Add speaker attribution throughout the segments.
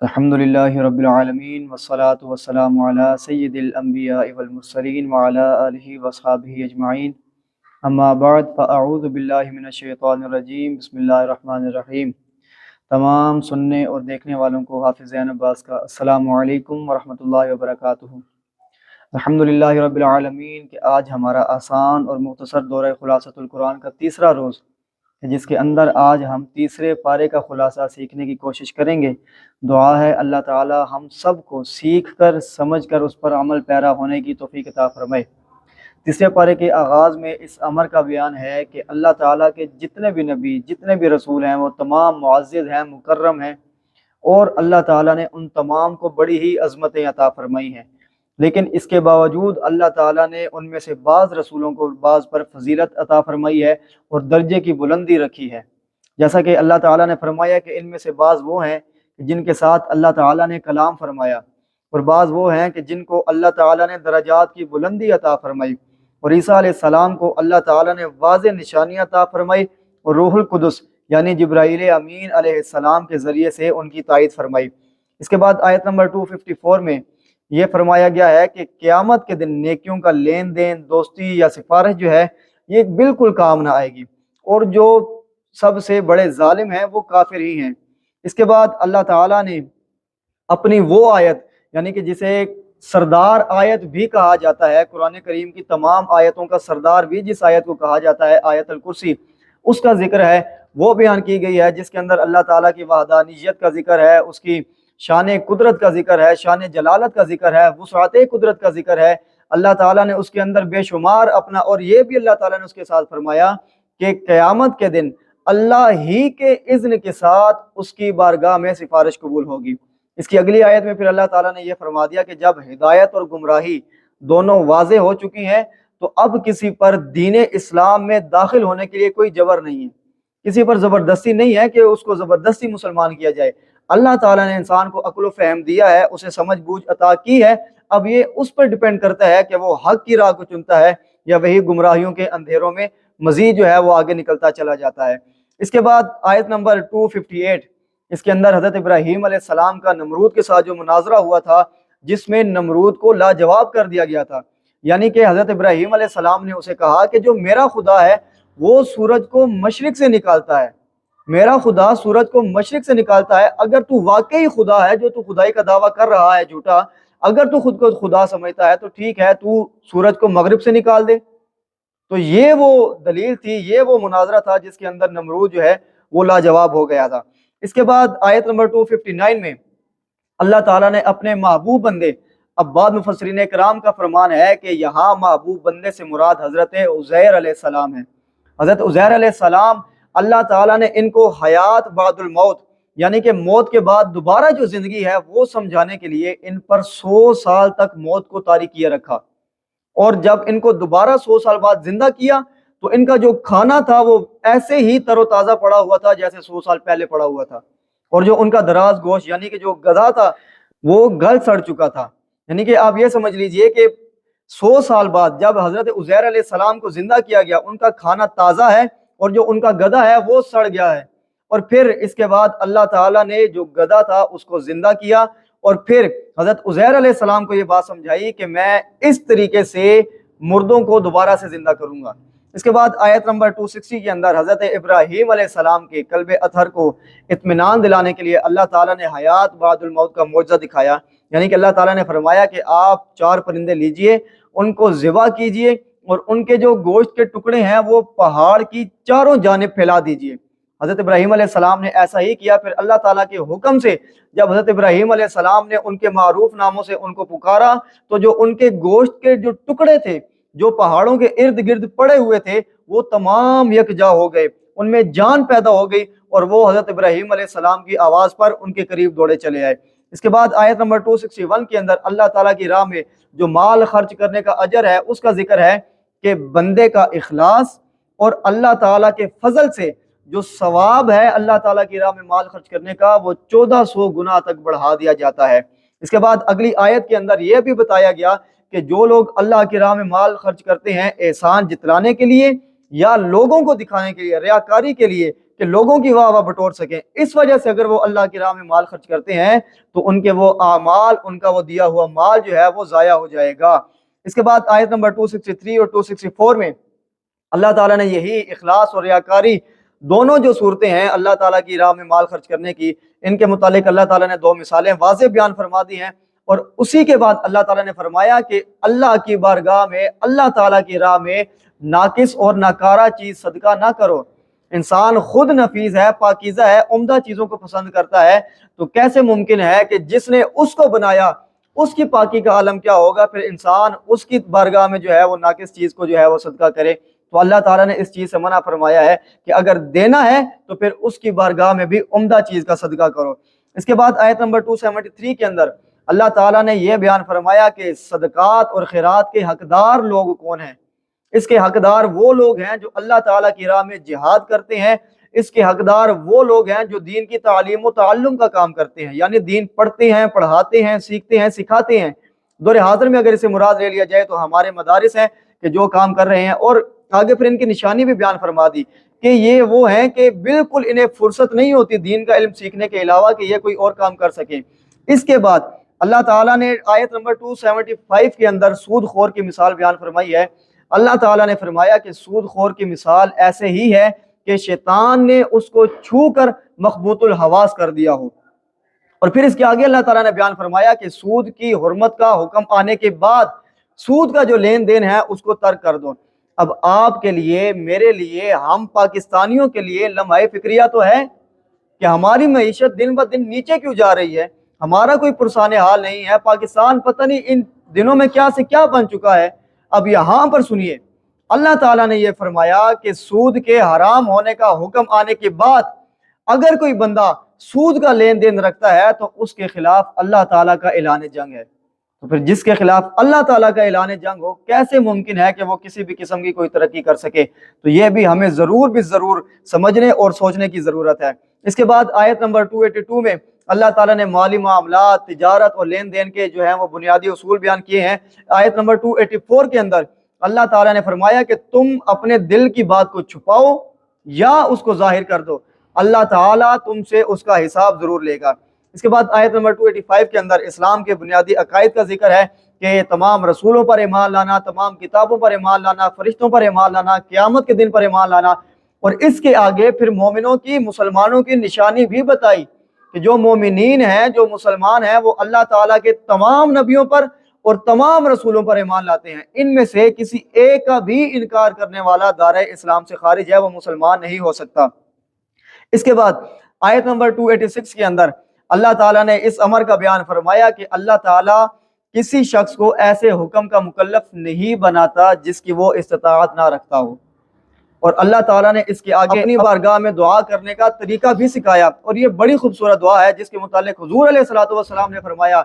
Speaker 1: الحمدللہ رب العالمین والصلاة والسلام علی سید الانبیاء والمرسلین وعلی آلہ واصحابہ اجمعین اما بعد فاعوذ باللہ من الشیطان الرجیم بسم اللہ الرحمن الرحیم۔ تمام سننے اور دیکھنے والوں کو حافظ زین عباس کا السلام علیکم ورحمۃ اللہ وبرکاتہ۔ الحمدللہ رب العالمین کہ آج ہمارا آسان اور مختصر دورہ خلاصۃ القرآن کا تیسرا روز ہے، جس کے اندر آج ہم تیسرے پارے کا خلاصہ سیکھنے کی کوشش کریں گے۔ دعا ہے اللہ تعالی ہم سب کو سیکھ کر سمجھ کر اس پر عمل پیرا ہونے کی توفیق عطا فرمائے۔ تیسرے پارے کے آغاز میں اس امر کا بیان ہے کہ اللہ تعالیٰ کے جتنے بھی نبی جتنے بھی رسول ہیں وہ تمام معزز ہیں، مکرم ہیں، اور اللہ تعالیٰ نے ان تمام کو بڑی ہی عظمتیں عطا فرمائی ہیں، لیکن اس کے باوجود اللہ تعالیٰ نے ان میں سے بعض رسولوں کو بعض پر فضیلت عطا فرمائی ہے اور درجے کی بلندی رکھی ہے۔ جیسا کہ اللہ تعالیٰ نے فرمایا کہ ان میں سے بعض وہ ہیں جن کے ساتھ اللہ تعالیٰ نے کلام فرمایا، اور بعض وہ ہیں کہ جن کو اللہ تعالیٰ نے درجات کی بلندی عطا فرمائی، اور عیسیٰ علیہ السلام کو اللہ تعالیٰ نے واضح نشانیاں عطا فرمائی اور روح القدس یعنی جبرائیل امین علیہ السلام کے ذریعے سے ان کی تائید فرمائی۔ اس کے بعد آیت نمبر 254 میں یہ فرمایا گیا ہے کہ قیامت کے دن نیکیوں کا لین دین، دوستی یا سفارش جو ہے یہ بالکل کام نہ آئے گی، اور جو سب سے بڑے ظالم ہیں وہ کافر ہی ہیں۔ اس کے بعد اللہ تعالیٰ نے اپنی وہ آیت یعنی کہ جسے سردار آیت بھی کہا جاتا ہے، قرآن کریم کی تمام آیتوں کا سردار بھی جس آیت کو کہا جاتا ہے آیت الکرسی، اس کا ذکر ہے، وہ بیان کی گئی ہے، جس کے اندر اللہ تعالیٰ کی وحدانیت کا ذکر ہے، اس کی شان قدرت کا ذکر ہے، شان جلالت کا ذکر ہے، وسعت قدرت کا ذکر ہے۔ اللہ تعالیٰ نے اس کے اندر بے شمار اپنا، اور یہ بھی اللہ تعالیٰ نے اس کے ساتھ فرمایا کہ قیامت کے دن اللہ ہی کے اذن کے ساتھ اس کی بارگاہ میں سفارش قبول ہوگی۔ اس کی اگلی آیت میں پھر اللہ تعالیٰ نے یہ فرما دیا کہ جب ہدایت اور گمراہی دونوں واضح ہو چکی ہیں تو اب کسی پر دین اسلام میں داخل ہونے کے لیے کوئی جبر نہیں ہے، کسی پر زبردستی نہیں ہے کہ اس کو زبردستی مسلمان کیا جائے۔ اللہ تعالیٰ نے انسان کو عقل و فہم دیا ہے، اسے سمجھ بوجھ عطا کی ہے، اب یہ اس پر ڈیپینڈ کرتا ہے کہ وہ حق کی راہ کو چنتا ہے یا وہی گمراہیوں کے اندھیروں میں مزید جو ہے وہ آگے نکلتا چلا جاتا ہے۔ اس کے بعد آیت نمبر 258، اس کے اندر حضرت ابراہیم علیہ السلام کا نمرود کے ساتھ جو مناظرہ ہوا تھا، جس میں نمرود کو لاجواب کر دیا گیا تھا، یعنی کہ حضرت ابراہیم علیہ السلام نے اسے کہا کہ جو میرا خدا ہے وہ سورج کو مشرق سے نکالتا ہے، میرا خدا سورج کو مشرق سے نکالتا ہے، اگر تو واقعی خدا ہے، جو تو خدائی کا دعویٰ کر رہا ہے جھوٹا، اگر تو خود کو خدا سمجھتا ہے تو ٹھیک ہے، تو سورج کو مغرب سے نکال دے۔ تو یہ وہ دلیل تھی، یہ وہ مناظرہ تھا جس کے اندر نمرود جو ہے وہ لاجواب ہو گیا تھا۔ اس کے بعد آیت نمبر 259 میں اللہ تعالیٰ نے اپنے محبوب بندے، اب بعد مفسرین کرام کا فرمان ہے کہ یہاں محبوب بندے سے مراد حضرت عزیر علیہ السلام ہے۔ حضرت عزیر علیہ السلام اللہ تعالیٰ نے ان کو حیات بعد الموت یعنی کہ موت کے بعد دوبارہ جو زندگی ہے وہ سمجھانے کے لیے ان پر 100 سال تک موت کو طاری کیے رکھا، اور جب ان کو دوبارہ 100 سال بعد زندہ کیا تو ان کا جو کھانا تھا وہ ایسے ہی تر و تازہ پڑا ہوا تھا جیسے 100 سال پہلے پڑا ہوا تھا، اور جو ان کا دراز گوشت یعنی کہ جو غذا تھا وہ گل سڑ چکا تھا۔ یعنی کہ آپ یہ سمجھ لیجئے کہ 100 سال بعد جب حضرت عزیر علیہ السلام کو زندہ کیا گیا، ان کا کھانا تازہ ہے اور جو ان کا گدھا ہے وہ سڑ گیا ہے، اور پھر اس کے بعد اللہ تعالیٰ نے جو گدھا تھا اس کو زندہ کیا، اور پھر حضرت عزیر علیہ السلام کو یہ بات سمجھائی کہ میں اس طریقے سے مردوں کو دوبارہ سے زندہ کروں گا۔ اس کے بعد آیت نمبر 260 کے اندر حضرت ابراہیم علیہ السلام کے قلب اطہر کو اطمینان دلانے کے لیے اللہ تعالیٰ نے حیات بعد الموت کا معجزہ دکھایا، یعنی کہ اللہ تعالیٰ نے فرمایا کہ آپ 4 پرندے لیجئے، ان کو ذبح کیجئے، اور ان کے جو گوشت کے ٹکڑے ہیں وہ پہاڑ کی چاروں جانب پھیلا دیجئے۔ حضرت ابراہیم علیہ السلام نے ایسا ہی کیا۔ پھر اللہ تعالیٰ کے حکم سے جب حضرت ابراہیم علیہ السلام نے ان کے معروف ناموں سے ان کو پکارا تو جو ان کے گوشت کے جو ٹکڑے تھے جو پہاڑوں کے ارد گرد پڑے ہوئے تھے وہ تمام یکجا ہو گئے، ان میں جان پیدا ہو گئی، اور وہ حضرت ابراہیم علیہ السلام کی آواز پر ان کے قریب دوڑے چلے آئے۔ اس کے بعد آیت نمبر 261 کے اندر اللہ تعالیٰ کی راہ میں جو مال خرچ کرنے کا اجر ہے اس کا ذکر ہے کہ بندے کا اخلاص اور اللہ تعالیٰ کے فضل سے جو ثواب ہے اللہ تعالیٰ کی راہ میں مال خرچ کرنے کا وہ 1400 گنا تک بڑھا دیا جاتا ہے۔ اس کے بعد اگلی آیت کے اندر یہ بھی بتایا گیا کہ جو لوگ اللہ کی راہ میں مال خرچ کرتے ہیں احسان جتلانے کے لیے یا لوگوں کو دکھانے کے لیے، ریاکاری کے لیے کہ لوگوں کی واہ واہ بٹور سکیں، اس وجہ سے اگر وہ اللہ کی راہ میں مال خرچ کرتے ہیں تو ان کے وہ اعمال، ان کا وہ دیا ہوا مال جو ہے وہ ضائع ہو جائے گا۔ اس کے بعد آیت نمبر 263 اور 264 میں اللہ تعالیٰ نے یہی اخلاص اور ریاکاری دونوں جو صورتیں ہیں اللہ تعالیٰ کی راہ میں مال خرچ کرنے کی، ان کے متعلق اللہ تعالیٰ نے دو مثالیں واضح بیان فرما دی ہیں، اور اسی کے بعد اللہ تعالیٰ نے فرمایا کہ اللہ کی بارگاہ میں، اللہ تعالیٰ کی راہ میں ناقص اور ناکارہ چیز صدقہ نہ کرو۔ انسان خود نفیس ہے، پاکیزہ ہے، عمدہ چیزوں کو پسند کرتا ہے، تو کیسے ممکن ہے کہ جس نے اس کو بنایا اس کی پاکی کا عالم کیا ہوگا، پھر انسان اس کی بارگاہ میں جو ہے وہ ناقص چیز کو جو ہے وہ صدقہ کرے۔ تو اللہ تعالیٰ نے اس چیز سے منع فرمایا ہے کہ اگر دینا ہے تو پھر اس کی بارگاہ میں بھی عمدہ چیز کا صدقہ کرو۔ اس کے بعد آیت نمبر 273 کے اندر اللہ تعالیٰ نے یہ بیان فرمایا کہ صدقات اور خیرات کے حقدار لوگ کون ہیں۔ اس کے حقدار وہ لوگ ہیں جو اللہ تعالیٰ کی راہ میں جہاد کرتے ہیں، اس کے حقدار وہ لوگ ہیں جو دین کی تعلیم و تعلم کا کام کرتے ہیں، یعنی دین پڑھتے ہیں، پڑھاتے ہیں، سیکھتے ہیں، سکھاتے ہیں۔ دور حاضر میں اگر اسے مراد لے لیا جائے تو ہمارے مدارس ہیں کہ جو کام کر رہے ہیں، اور آگے پھر ان کی نشانی بھی بیان فرما دی کہ یہ وہ ہیں کہ بالکل انہیں فرصت نہیں ہوتی دین کا علم سیکھنے کے علاوہ کہ یہ کوئی اور کام کر سکیں۔ اس کے بعد اللہ تعالیٰ نے آیت نمبر 275 کے اندر سود خور کی مثال بیان فرمائی ہے۔ اللہ تعالیٰ نے فرمایا کہ سود خور کی مثال ایسے ہی ہے کہ شیطان نے اس کو چھو کر مخبوط الحواس کر دیا ہو۔ اور پھر اس کے آگے اللہ تعالیٰ نے بیان فرمایا کہ سود کی حرمت کا حکم آنے کے بعد سود کا جو لین دین ہے اس کو ترک کر دو۔ اب آپ کے لیے، میرے لیے، ہم پاکستانیوں کے لیے لمحہ فکریہ تو ہے کہ ہماری معیشت دن بہ دن نیچے کیوں جا رہی ہے، ہمارا کوئی پرسان حال نہیں ہے، پاکستان پتہ نہیں ان دنوں میں کیا سے کیا بن چکا ہے۔ اب یہاں پر سنیے، اللہ تعالیٰ نے یہ فرمایا کہ سود کے حرام ہونے کا حکم آنے کے بعد اگر کوئی بندہ سود کا لین دین رکھتا ہے تو اس کے خلاف اللہ تعالیٰ کا اعلان جنگ ہے۔ تو پھر جس کے خلاف اللہ تعالیٰ کا اعلان جنگ ہو، کیسے ممکن ہے کہ وہ کسی بھی قسم کی کوئی ترقی کر سکے؟ تو یہ بھی ہمیں ضرور سمجھنے اور سوچنے کی ضرورت ہے۔ اس کے بعد آیت نمبر 282 میں اللہ تعالیٰ نے مالی معاملات، تجارت اور لین دین کے جو ہیں وہ بنیادی اصول بیان کیے ہیں۔ آیت نمبر 284 کے اندر اللہ تعالیٰ نے فرمایا کہ تم اپنے دل کی بات کو چھپاؤ یا اس کو ظاہر کر دو، اللہ تعالیٰ تم سے اس کا حساب ضرور لے گا۔ اس کے بعد آیت نمبر 285 کے اندر اسلام کے بنیادی عقائد کا ذکر ہے کہ تمام رسولوں پر ایمان لانا، تمام کتابوں پر ایمان لانا، فرشتوں پر ایمان لانا، قیامت کے دن پر ایمان لانا، اور اس کے آگے پھر مومنوں کی، مسلمانوں کی نشانی بھی بتائی کہ جو مومنین ہیں، جو مسلمان ہیں، وہ اللہ تعالیٰ کے تمام نبیوں پر اور تمام رسولوں پر ایمان لاتے ہیں۔ ان میں سے کسی ایک کا بھی انکار کرنے والا دائرہ اسلام سے خارج ہے، وہ مسلمان نہیں ہو سکتا۔ اس کے بعد آیت نمبر 286 کے اندر اللہ تعالیٰ نے اس امر کا بیان فرمایا کہ اللہ تعالیٰ کسی شخص کو ایسے حکم کا مکلف نہیں بناتا جس کی وہ استطاعت نہ رکھتا ہو، اور اللہ تعالیٰ نے اس کے آگے اپنی بارگاہ میں دعا کرنے کا طریقہ بھی سکھایا، اور یہ بڑی خوبصورت دعا ہے جس کے متعلق حضور علیہ الصلوۃ والسلام نے فرمایا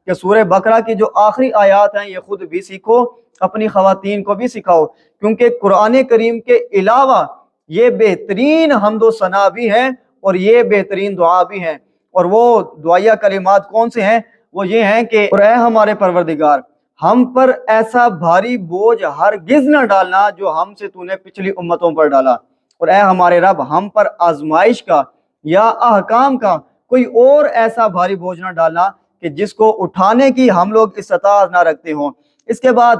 Speaker 1: کہ سورہ بقرہ کی جو آخری آیات ہیں یہ خود بھی سیکھو، اپنی خواتین کو بھی سکھاؤ، کیونکہ قرآن کریم کے علاوہ یہ بہترین حمد و ثنا بھی ہیں اور یہ بہترین دعا بھی ہیں۔ اور وہ دعائیہ کلمات کون سے ہیں؟ وہ یہ ہیں کہ اے ہمارے پروردگار، ہم پر ایسا بھاری بوجھ ہرگز نہ ڈالنا جو ہم سے تو نے پچھلی امتوں پر ڈالا، اور اے ہمارے رب، ہم پر آزمائش کا یا احکام کا کوئی اور ایسا بھاری بوجھ نہ ڈالنا کہ جس کو اٹھانے کی ہم لوگ استطاعت نہ رکھتے ہوں۔ اس کے بعد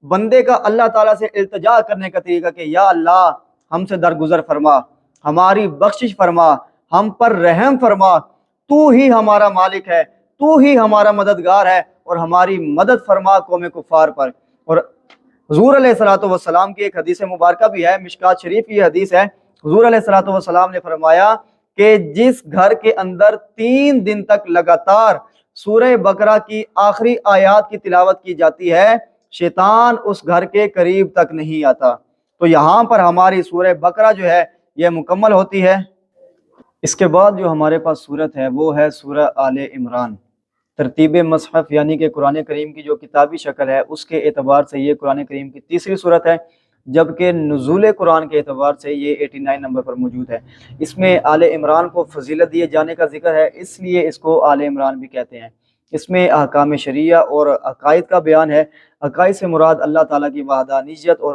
Speaker 1: بندے کا اللہ تعالیٰ سے التجا کرنے کا طریقہ کہ یا اللہ ہم سے درگزر فرما، ہماری بخشش فرما، ہم پر رحم فرما، تو ہی ہمارا مالک ہے، تو ہی ہمارا مددگار ہے، اور ہماری مدد فرما قوم کفار پر۔ اور حضور علیہ الصلوۃ والسلام کی ایک حدیث مبارکہ بھی ہے، مشکات شریف کی حدیث ہے۔ حضور علیہ الصلوۃ والسلام نے فرمایا کہ جس گھر کے اندر 3 دن تک لگاتار سورہ بقرہ کی آخری آیات کی تلاوت کی جاتی ہے، شیطان اس گھر کے قریب تک نہیں آتا۔ تو یہاں پر ہماری سورہ بقرہ جو ہے یہ مکمل ہوتی ہے۔ اس کے بعد جو ہمارے پاس صورت ہے وہ ہے سورہ آل عمران۔ ترتیب مصحف یعنی کہ قرآن کریم کی جو کتابی شکل ہے اس کے اعتبار سے یہ قرآن کریم کی تیسری صورت ہے، جبکہ نزول قرآن کے اعتبار سے یہ 89 نمبر پر موجود ہے۔ اس میں آل عمران کو فضیلت دیے جانے کا ذکر ہے، اس لیے اس کو آل عمران بھی کہتے ہیں۔ اس میں احکام شریعہ اور عقائد کا بیان ہے۔ عقائد سے مراد اللہ تعالیٰ کی وحدانیت اور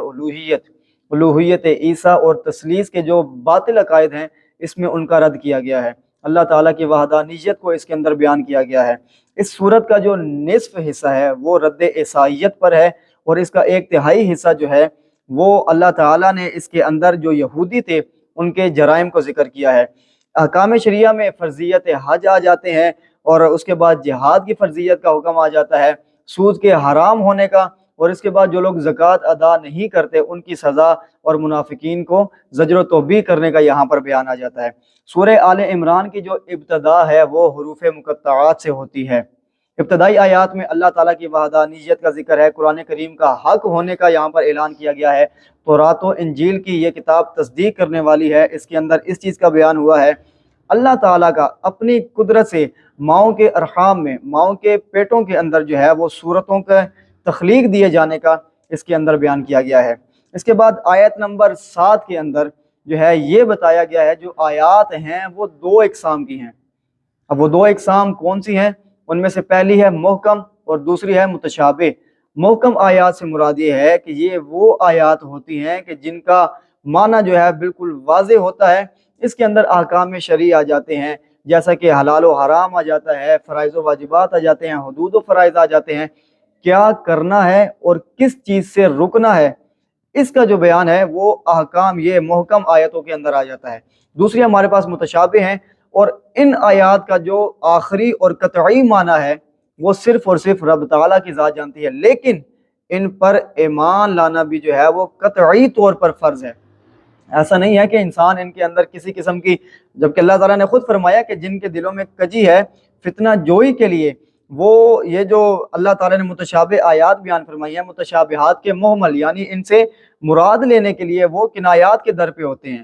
Speaker 1: الوہیت عیسیٰ اور تثلیث کے جو باطل عقائد ہیں اس میں ان کا رد کیا گیا ہے، اللہ تعالیٰ کی وحدانیت کو اس کے اندر بیان کیا گیا ہے۔ اس صورت کا جو نصف حصہ ہے وہ رد عیسائیت پر ہے، اور اس کا 1/3 حصہ جو ہے وہ اللہ تعالیٰ نے اس کے اندر جو یہودی تھے ان کے جرائم کو ذکر کیا ہے۔ احکام شریعہ میں فرضیت حج آ جاتے ہیں، اور اس کے بعد جہاد کی فرضیت کا حکم آ جاتا ہے، سود کے حرام ہونے کا، اور اس کے بعد جو لوگ زکوٰۃ ادا نہیں کرتے ان کی سزا، اور منافقین کو زجر و توبیخ کرنے کا یہاں پر بیان آ جاتا ہے۔ سورہ آل عمران کی جو ابتدا ہے وہ حروف مقطعات سے ہوتی ہے۔ ابتدائی آیات میں اللہ تعالیٰ کی وحدانیت کا ذکر ہے، قرآن کریم کا حق ہونے کا یہاں پر اعلان کیا گیا ہے۔ تورات و انجیل کی یہ کتاب تصدیق کرنے والی ہے، اس کے اندر اس چیز کا بیان ہوا ہے اللہ تعالیٰ کا اپنی قدرت سے ماؤں کے ارحام میں، ماؤں کے پیٹوں کے اندر جو ہے وہ صورتوں کا تخلیق دیے جانے کا اس کے اندر بیان کیا گیا ہے۔ اس کے بعد آیت نمبر 7 کے اندر جو ہے یہ بتایا گیا ہے جو آیات ہیں وہ 2 اقسام کی ہیں۔ اب وہ 2 اقسام کون سی ہیں؟ ان میں سے پہلی ہے محکم اور دوسری ہے متشابہ۔ محکم آیات سے مراد یہ ہے کہ یہ وہ آیات ہوتی ہیں کہ جن کا معنی جو ہے بالکل واضح ہوتا ہے، اس کے اندر احکام شرعی آ جاتے ہیں، جیسا کہ حلال و حرام آ جاتا ہے، فرائض و واجبات آ جاتے ہیں، حدود و فرائض آ جاتے ہیں، کیا کرنا ہے اور کس چیز سے رکنا ہے، اس کا جو بیان ہے وہ احکام یہ محکم آیتوں کے اندر آ جاتا ہے۔ دوسری ہمارے پاس متشابہ ہیں، اور ان آیات کا جو آخری اور قطعی معنی ہے وہ صرف اور صرف رب تعالیٰ کی ذات جانتی ہے، لیکن ان پر ایمان لانا بھی جو ہے وہ قطعی طور پر فرض ہے۔ ایسا نہیں ہے کہ انسان ان کے اندر کسی قسم کی، جبکہ اللہ تعالیٰ نے خود فرمایا کہ جن کے دلوں میں کجی ہے فتنہ جوئی کے لیے، وہ یہ جو اللہ تعالیٰ نے متشابہ آیات بیان فرمائی ہیں، متشابہات کے محمل یعنی ان سے مراد لینے کے لیے وہ کنایات کے در پہ ہوتے ہیں،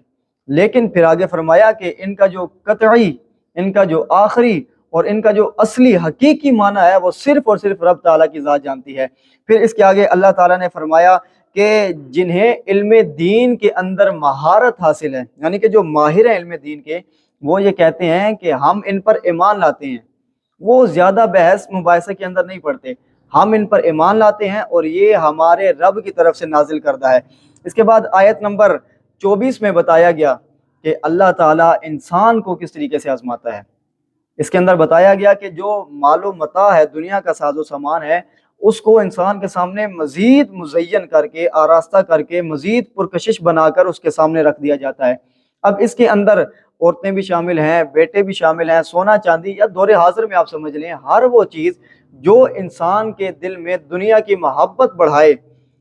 Speaker 1: لیکن پھر آگے فرمایا کہ ان کا جو قطعی، ان کا جو آخری اور ان کا جو اصلی حقیقی معنی ہے وہ صرف اور صرف رب تعالیٰ کی ذات جانتی ہے۔ پھر اس کے آگے اللہ تعالیٰ نے فرمایا کہ جنہیں علم دین کے اندر مہارت حاصل ہے، یعنی کہ جو ماہر ہیں علم دین کے، وہ یہ کہتے ہیں کہ ہم ان پر ایمان لاتے ہیں، وہ زیادہ بحث مباحثے کے اندر نہیں پڑتے، ہم ان پر ایمان لاتے ہیں اور یہ ہمارے رب کی طرف سے نازل کردہ ہے۔ اس کے بعد آیت نمبر 24 میں بتایا گیا کہ اللہ تعالیٰ انسان کو کس طریقے سے آزماتا ہے۔ اس کے اندر بتایا گیا کہ جو مال و متاع ہے، دنیا کا ساز و سامان ہے، اس کو انسان کے سامنے مزید مزین کر کے، آراستہ کر کے، مزید پرکشش بنا کر اس کے سامنے رکھ دیا جاتا ہے۔ اب اس کے اندر عورتیں بھی شامل ہیں، بیٹے بھی شامل ہیں، سونا چاندی، یا دور حاضر میں آپ سمجھ لیں ہر وہ چیز جو انسان کے دل میں دنیا کی محبت بڑھائے،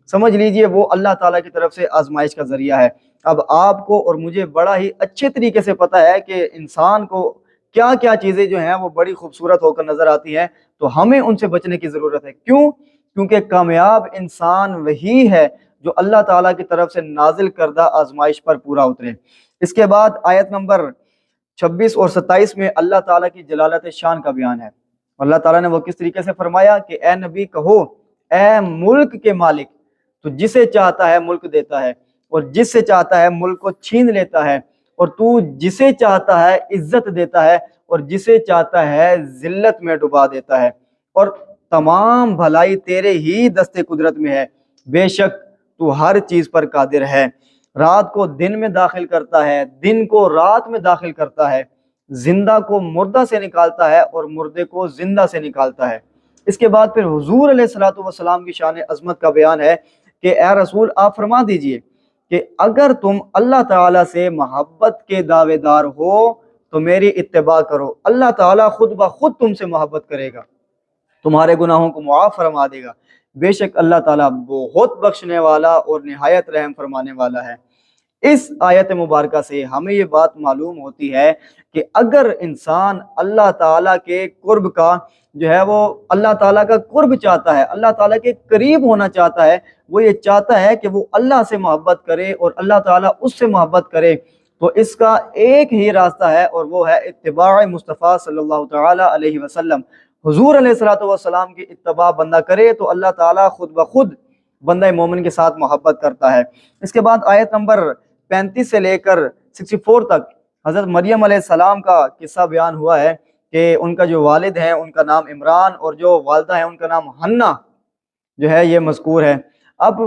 Speaker 1: سمجھ لیجئے وہ اللہ تعالیٰ کی طرف سے آزمائش کا ذریعہ ہے۔ اب آپ کو اور مجھے بڑا ہی اچھے طریقے سے پتہ ہے کہ انسان کو کیا کیا چیزیں جو ہیں وہ بڑی خوبصورت ہو کر نظر آتی ہیں، تو ہمیں ان سے بچنے کی ضرورت ہے۔ کیوں؟ کیونکہ کامیاب انسان وہی ہے جو اللہ تعالیٰ کی طرف سے نازل کردہ آزمائش پر پورا اترے۔ اس کے بعد آیت نمبر 26 اور 27 میں اللہ تعالیٰ کی جلالت شان کا بیان ہے۔ اللہ تعالیٰ نے وہ کس طریقے سے فرمایا کہ اے نبی کہو، اے ملک کے مالک، تو جسے چاہتا ہے ملک دیتا ہے، اور جس سے چاہتا ہے ملک کو چھین لیتا ہے، اور تو جسے چاہتا ہے عزت دیتا ہے، اور جسے چاہتا ہے ذلت میں ڈبا دیتا ہے، اور تمام بھلائی تیرے ہی دست قدرت میں ہے، بے شک تو ہر چیز پر قادر ہے۔ رات کو دن میں داخل کرتا ہے، دن کو رات میں داخل کرتا ہے، زندہ کو مردہ سے نکالتا ہے اور مردے کو زندہ سے نکالتا ہے۔ اس کے بعد پھر حضور علیہ الصلوۃ والسلام کی شان عظمت کا بیان ہے کہ اے رسول آپ فرما دیجئے کہ اگر تم اللہ تعالیٰ سے محبت کے دعوے دار ہو تو میری اتباع کرو، اللہ تعالیٰ خود بخود تم سے محبت کرے گا، تمہارے گناہوں کو معاف فرما دے گا، بے شک اللہ تعالیٰ بہت بخشنے والا اور نہایت رحم فرمانے والا ہے۔ اس آیت مبارکہ سے ہمیں یہ بات معلوم ہوتی ہے کہ اگر انسان اللہ تعالیٰ کے قرب کا جو ہے وہ اللہ تعالیٰ کا قرب چاہتا ہے، اللہ تعالیٰ کے قریب ہونا چاہتا ہے، وہ یہ چاہتا ہے کہ وہ اللہ سے محبت کرے اور اللہ تعالیٰ اس سے محبت کرے، تو اس کا ایک ہی راستہ ہے اور وہ ہے اتباع مصطفیٰ صلی اللہ تعالیٰ علیہ وسلم۔ حضور علیہ الصلوۃ والسلام کی اتباع بندہ کرے تو اللہ تعالیٰ خود بخود بندہ مومن کے ساتھ محبت کرتا ہے۔ اس کے بعد آیت نمبر 35 سے لے کر 64 تک حضرت مریم علیہ السلام کا قصہ بیان ہوا ہے کہ ان کا جو والد ہیں ان کا نام عمران اور جو والدہ ہیں ان کا نام حنہ جو ہے یہ مذکور ہے۔ اب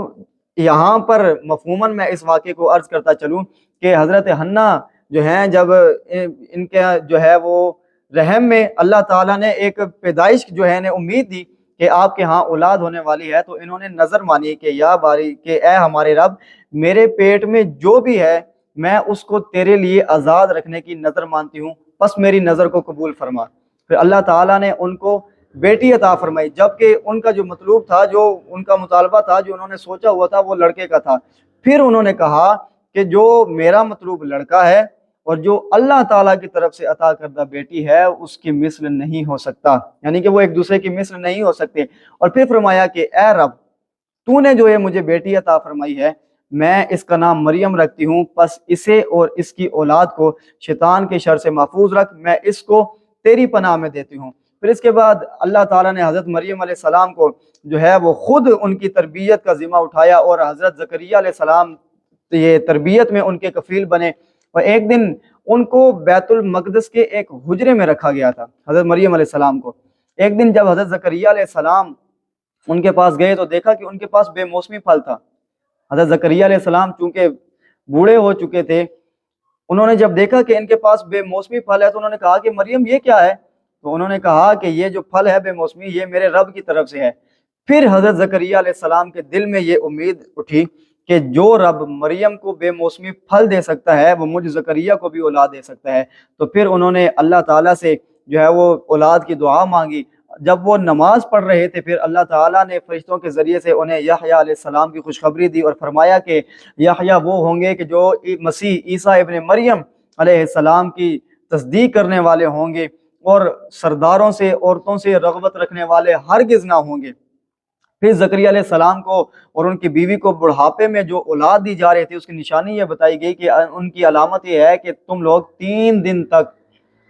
Speaker 1: یہاں پر مفہوماً میں اس واقعے کو عرض کرتا چلوں کہ حضرت حنہ جو ہیں جب ان کے جو ہے وہ رحم میں اللہ تعالیٰ نے ایک پیدائش جو ہے امید دی کہ آپ کے ہاں اولاد ہونے والی ہے، تو انہوں نے نظر مانی کہ یا باری کہ اے ہمارے رب، میرے پیٹ میں جو بھی ہے میں اس کو تیرے لیے آزاد رکھنے کی نظر مانتی ہوں، بس میری نظر کو قبول فرما۔ پھر اللہ تعالیٰ نے ان کو بیٹی عطا فرمائی، جبکہ ان کا جو مطلوب تھا، جو ان کا مطالبہ تھا، جو انہوں نے سوچا ہوا تھا، وہ لڑکے کا تھا۔ پھر انہوں نے کہا کہ جو میرا مطلوب لڑکا ہے اور جو اللہ تعالیٰ کی طرف سے عطا کردہ بیٹی ہے اس کی مثل نہیں ہو سکتا، یعنی کہ وہ ایک دوسرے کی مثل نہیں ہو سکتے۔ اور پھر فرمایا کہ اے رب، تو نے جو یہ مجھے بیٹی عطا فرمائی ہے، میں اس کا نام مریم رکھتی ہوں، پس اسے اور اس کی اولاد کو شیطان کے شر سے محفوظ رکھ، میں اس کو تیری پناہ میں دیتی ہوں۔ پھر اس کے بعد اللہ تعالیٰ نے حضرت مریم علیہ السلام کو جو ہے وہ خود ان کی تربیت کا ذمہ اٹھایا، اور حضرت زکریا علیہ السلام یہ تربیت میں ان کے کفیل بنے۔ اور ایک دن ان کو بیت المقدس کے ایک حجرے میں رکھا گیا تھا، حضرت مریم علیہ السلام کو۔ ایک دن جب حضرت زکریا علیہ السلام ان کے پاس گئے تو دیکھا کہ ان کے پاس بے موسمی پھل تھا۔ حضرت زکریا علیہ السلام چونکہ بوڑھے ہو چکے تھے، انہوں نے جب دیکھا کہ ان کے پاس بے موسمی پھل ہے تو انہوں نے کہا کہ مریم یہ کیا ہے؟ تو انہوں نے کہا کہ یہ جو پھل ہے بے موسمی، یہ میرے رب کی طرف سے ہے۔ پھر حضرت زکریا علیہ السلام کے دل میں یہ امید اٹھی کہ جو رب مریم کو بے موسمی پھل دے سکتا ہے وہ مجھ زکریا کو بھی اولاد دے سکتا ہے۔ تو پھر انہوں نے اللہ تعالیٰ سے جو ہے وہ اولاد کی دعا مانگی۔ جب وہ نماز پڑھ رہے تھے، پھر اللہ تعالیٰ نے فرشتوں کے ذریعے سے انہیں یحییٰ علیہ السلام کی خوشخبری دی اور فرمایا کہ یحییٰ وہ ہوں گے کہ جو مسیح عیسیٰ ابن مریم علیہ السلام کی تصدیق کرنے والے ہوں گے، اور سرداروں سے، عورتوں سے رغبت رکھنے والے ہرگز نہ ہوں گے۔ پھر زکریا علیہ السلام کو اور ان کی بیوی کو بڑھاپے میں جو اولاد دی جا رہی تھی اس کی نشانی یہ بتائی گئی کہ ان کی علامت یہ ہے کہ تم لوگ 3 دن تک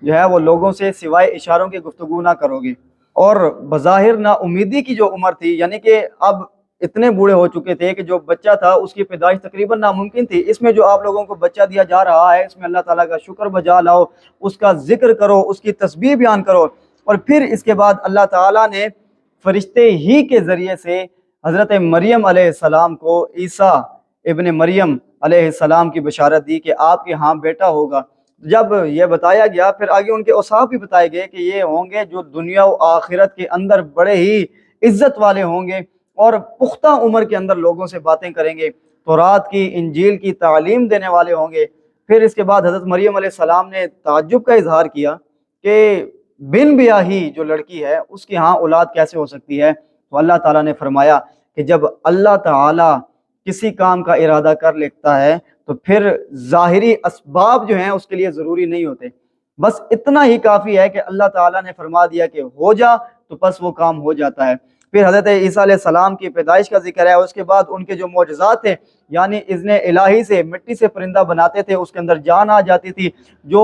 Speaker 1: جو ہے وہ لوگوں سے سوائے اشاروں کی گفتگو نہ کرو گے۔ اور بظاہر نا امیدی کی جو عمر تھی، یعنی کہ اب اتنے بوڑھے ہو چکے تھے کہ جو بچہ تھا اس کی پیدائش تقریباً ناممکن تھی، اس میں جو آپ لوگوں کو بچہ دیا جا رہا ہے اس میں اللہ تعالیٰ کا شکر بجا لاؤ، اس کا ذکر کرو، اس کی تسبیح بیان کرو۔ اور پھر اس کے بعد اللہ تعالیٰ نے فرشتے ہی کے ذریعے سے حضرت مریم علیہ السلام کو عیسیٰ ابن مریم علیہ السلام کی بشارت دی کہ آپ کے ہاں بیٹا ہوگا۔ جب یہ بتایا گیا، پھر آگے ان کے اوصاف بھی بتائے گئے کہ یہ ہوں گے جو دنیا و آخرت کے اندر بڑے ہی عزت والے ہوں گے اور پختہ عمر کے اندر لوگوں سے باتیں کریں گے، تورات کی، انجیل کی تعلیم دینے والے ہوں گے۔ پھر اس کے بعد حضرت مریم علیہ السلام نے تعجب کا اظہار کیا کہ بن بیاہی جو لڑکی ہے اس کی ہاں اولاد کیسے ہو سکتی ہے؟ تو اللہ تعالیٰ نے فرمایا کہ جب اللہ تعالیٰ کسی کام کا ارادہ کر لیتا ہے تو پھر ظاہری اسباب جو ہیں اس کے لیے ضروری نہیں ہوتے، بس اتنا ہی کافی ہے کہ اللہ تعالیٰ نے فرما دیا کہ ہو جا تو بس وہ کام ہو جاتا ہے۔ پھر حضرت عیسیٰ علیہ السلام کی پیدائش کا ذکر ہے، اس کے بعد ان کے جو معجزات تھے، یعنی اذن الہی سے مٹی سے پرندہ بناتے تھے، اس کے اندر جان آ جاتی تھی، جو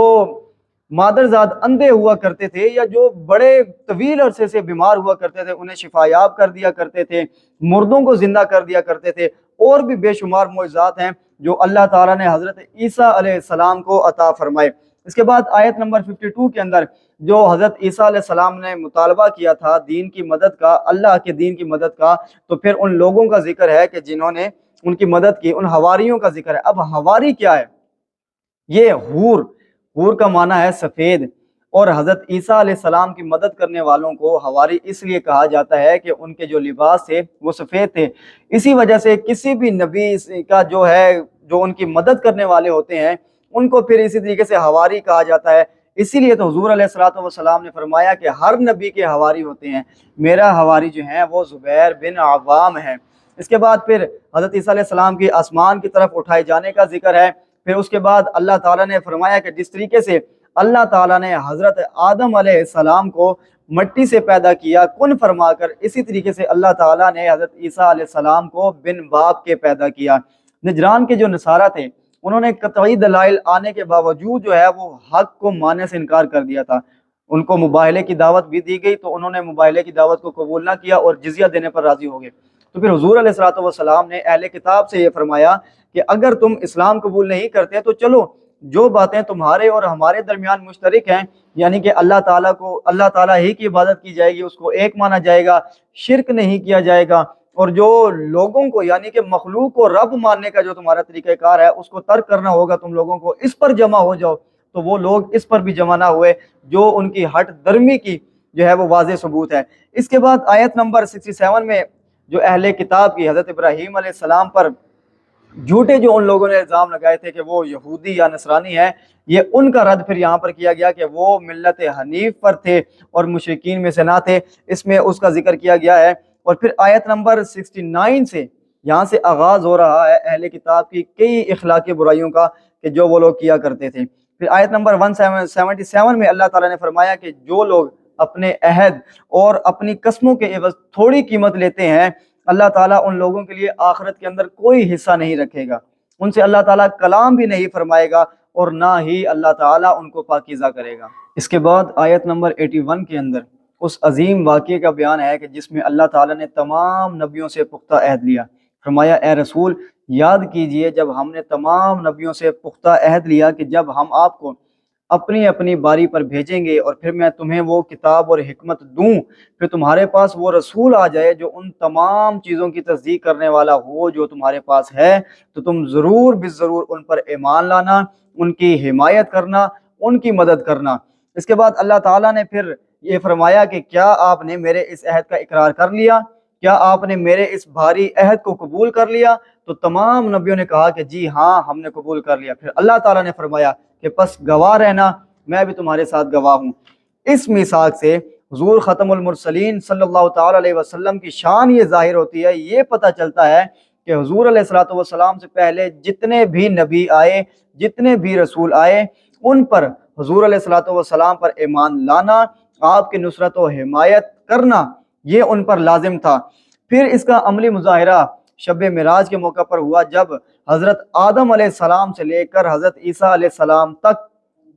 Speaker 1: مادرزاد اندھے ہوا کرتے تھے یا جو بڑے طویل عرصے سے بیمار ہوا کرتے تھے انہیں شفا یاب کر دیا کرتے تھے، مردوں کو زندہ کر دیا کرتے تھے، اور بھی بے شمار معجزات ہیں جو اللہ تعالیٰ نے حضرت عیسیٰ علیہ السلام کو عطا فرمائے۔ اس کے بعد آیت نمبر 52 کے اندر جو حضرت عیسیٰ علیہ السلام نے مطالبہ کیا تھا دین کی مدد کا، اللہ کے دین کی مدد کا، تو پھر ان لوگوں کا ذکر ہے کہ جنہوں نے ان کی مدد کی، ان حواریوں کا ذکر ہے۔ اب حواری کیا ہے؟ یہ حور کا معنی ہے سفید، اور حضرت عیسیٰ علیہ السلام کی مدد کرنے والوں کو حواری اس لیے کہا جاتا ہے کہ ان کے جو لباس تھے وہ سفید تھے۔ اسی وجہ سے کسی بھی نبی کا جو ان کی مدد کرنے والے ہوتے ہیں ان کو پھر اسی طریقے سے حواری کہا جاتا ہے۔ اسی لیے تو حضور علیہ السلام نے فرمایا کہ ہر نبی کے حواری ہوتے ہیں، میرا حواری جو ہیں وہ زبیر بن عوام ہے۔ اس کے بعد پھر حضرت عیسیٰ علیہ السلام کی آسمان کی طرف اٹھائے جانے کا ذکر ہے۔ پھر اس کے بعد اللہ تعالیٰ نے فرمایا کہ جس طریقے سے اللہ تعالیٰ نے حضرت آدم علیہ السلام کو مٹی سے پیدا کیا کن فرما کر، اسی طریقے سے اللہ تعالیٰ نے حضرت عیسیٰ علیہ السلام کو بن باپ کے پیدا کیا۔ نجران کے جو نصارہ تھے انہوں نے قطعی دلائل آنے کے باوجود جو ہے وہ حق کو ماننے سے انکار کر دیا تھا۔ ان کو مباہلے کی دعوت بھی دی گئی تو انہوں نے مباہلے کی دعوت کو قبول نہ کیا اور جزیہ دینے پر راضی ہو گئے۔ تو پھر حضور علیہ السلام نے اہل کتاب سے یہ فرمایا کہ اگر تم اسلام قبول نہیں کرتے تو چلو جو باتیں تمہارے اور ہمارے درمیان مشترک ہیں، یعنی کہ اللہ تعالیٰ ہی کی عبادت کی جائے گی، اس کو ایک مانا جائے گا، شرک نہیں کیا جائے گا، اور جو لوگوں کو یعنی کہ مخلوق کو رب ماننے کا جو تمہارا طریقہ کار ہے اس کو ترک کرنا ہوگا تم لوگوں کو، اس پر جمع ہو جاؤ۔ تو وہ لوگ اس پر بھی جمع نہ ہوئے، جو ان کی ہٹ درمی کی جو ہے وہ واضح ثبوت ہے۔ اس کے بعد آیت نمبر 67 میں جو اہل کتاب کی حضرت ابراہیم علیہ السلام پر جھوٹے جو ان لوگوں نے الزام لگائے تھے کہ وہ یہودی یا نصرانی ہے، یہ ان کا رد پھر یہاں پر کیا گیا کہ وہ ملت حنیف پر تھے اور مشرکین میں سے نہ تھے، اس میں اس کا ذکر کیا گیا ہے۔ اور پھر آیت نمبر 69 سے یہاں سے آغاز ہو رہا ہے اہل کتاب کی کئی اخلاقی برائیوں کا کہ جو وہ لوگ کیا کرتے تھے۔ پھر آیت نمبر 177 میں اللہ تعالیٰ نے فرمایا کہ جو لوگ اپنے عہد اور اپنی قسموں کے عوض تھوڑی قیمت لیتے ہیں، اللہ تعالیٰ ان لوگوں کے لیے آخرت کے اندر کوئی حصہ نہیں رکھے گا، ان سے اللہ تعالیٰ کلام بھی نہیں فرمائے گا اور نہ ہی اللہ تعالیٰ ان کو پاکیزہ کرے گا۔ اس کے بعد آیت نمبر 81 کے اندر اس عظیم واقعے کا بیان ہے کہ جس میں اللہ تعالیٰ نے تمام نبیوں سے پختہ عہد لیا۔ فرمایا اے رسول یاد کیجئے جب ہم نے تمام نبیوں سے پختہ عہد لیا کہ جب ہم آپ کو اپنی اپنی باری پر بھیجیں گے اور پھر میں تمہیں وہ کتاب اور حکمت دوں، پھر تمہارے پاس وہ رسول آ جائے جو ان تمام چیزوں کی تصدیق کرنے والا ہو جو تمہارے پاس ہے، تو تم ضرور بالضرور ان پر ایمان لانا، ان کی حمایت کرنا، ان کی مدد کرنا۔ اس کے بعد اللہ تعالیٰ نے پھر یہ فرمایا کہ کیا آپ نے میرے اس عہد کا اقرار کر لیا؟ کیا آپ نے میرے اس بھاری عہد کو قبول کر لیا؟ تو تمام نبیوں نے کہا کہ جی ہاں ہم نے قبول کر لیا۔ پھر اللہ تعالیٰ نے فرمایا کہ پس گواہ رہنا، میں بھی تمہارے ساتھ گواہ ہوں۔ اس میثاق سے حضور ختم المرسلین صلی اللہ تعالیٰ علیہ وسلم کی شان یہ ظاہر ہوتی ہے، یہ پتہ چلتا ہے کہ حضور علیہ الصلوۃ والسلام سے پہلے جتنے بھی نبی آئے، جتنے بھی رسول آئے، ان پر حضور علیہ الصلوۃ والسلام پر ایمان لانا، آپ کی نصرت و حمایت کرنا، یہ ان پر لازم تھا۔ پھر اس کا عملی مظاہرہ شب معراج کے موقع پر ہوا جب حضرت آدم علیہ السلام سے لے کر حضرت عیسیٰ علیہ السلام تک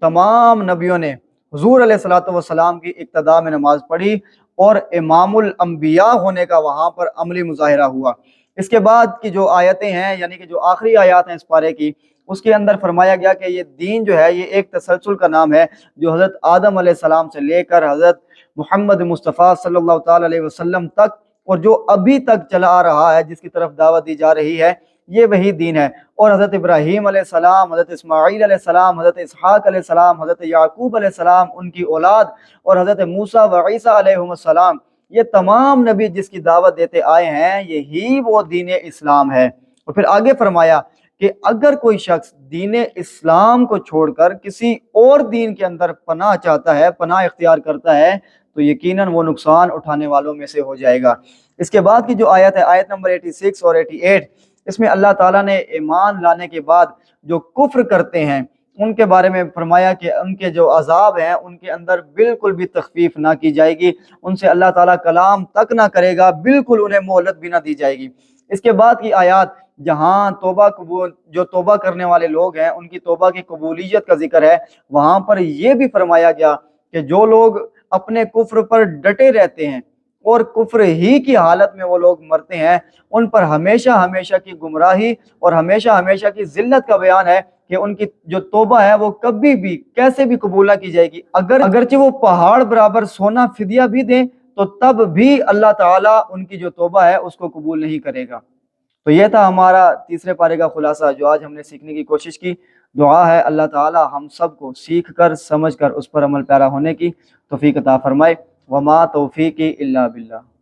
Speaker 1: تمام نبیوں نے حضور علیہ الصلوۃ والسلام کی اقتداء میں نماز پڑھی اور امام الانبیاء ہونے کا وہاں پر عملی مظاہرہ ہوا۔ اس کے بعد کی جو آیتیں ہیں یعنی کہ جو آخری آیات ہیں اس پارے کی، اس کے اندر فرمایا گیا کہ یہ دین جو ہے یہ ایک تسلسل کا نام ہے جو حضرت آدم علیہ السلام سے لے کر حضرت محمد مصطفیٰ صلی اللہ تعالیٰ علیہ وسلم تک اور جو ابھی تک چلا آ رہا ہے، جس کی طرف دعوت دی جا رہی ہے، یہ وہی دین ہے۔ اور حضرت ابراہیم علیہ السلام، حضرت اسماعیل علیہ السلام، حضرت اسحاق علیہ السلام، حضرت یعقوب علیہ السلام، ان کی اولاد اور حضرت موسیٰ و عیسیٰ علیہ السلام، یہ تمام نبی جس کی دعوت دیتے آئے ہیں، یہی وہ دین اسلام ہے۔ اور پھر آگے فرمایا کہ اگر کوئی شخص دین اسلام کو چھوڑ کر کسی اور دین کے اندر پناہ چاہتا ہے، پناہ اختیار کرتا ہے، تو یقیناً وہ نقصان اٹھانے والوں میں سے ہو جائے گا۔ اس کے بعد کی جو آیت ہے آیت نمبر 86 اور 88، اس میں اللہ تعالیٰ نے ایمان لانے کے بعد جو کفر کرتے ہیں ان کے بارے میں فرمایا کہ ان کے جو عذاب ہیں ان کے اندر بالکل بھی تخفیف نہ کی جائے گی، ان سے اللہ تعالیٰ کلام تک نہ کرے گا، بالکل انہیں مہلت بھی نہ دی جائے گی۔ اس کے بعد کی آیات جہاں جو توبہ کرنے والے لوگ ہیں ان کی توبہ کی قبولیت کا ذکر ہے، وہاں پر یہ بھی فرمایا گیا کہ جو لوگ اپنے کفر پر ڈٹے رہتے ہیں اور کفر ہی کی حالت میں وہ لوگ مرتے ہیں، ان پر ہمیشہ ہمیشہ کی گمراہی اور ہمیشہ ہمیشہ کی ذلت کا بیان ہے کہ ان کی جو توبہ ہے وہ کبھی بھی کیسے بھی قبول نہ کی جائے گی۔ اگرچہ وہ پہاڑ برابر سونا فدیہ بھی دیں تو تب بھی اللہ تعالیٰ ان کی جو توبہ ہے اس کو قبول نہیں کرے گا۔ تو یہ تھا ہمارا تیسرے پارے کا خلاصہ جو آج ہم نے سیکھنے کی کوشش کی۔ دعا ہے اللہ تعالیٰ ہم سب کو سیکھ کر سمجھ کر اس پر عمل پیرا ہونے کی توفیق عطا فرمائے۔ وما توفیقی الا باللہ۔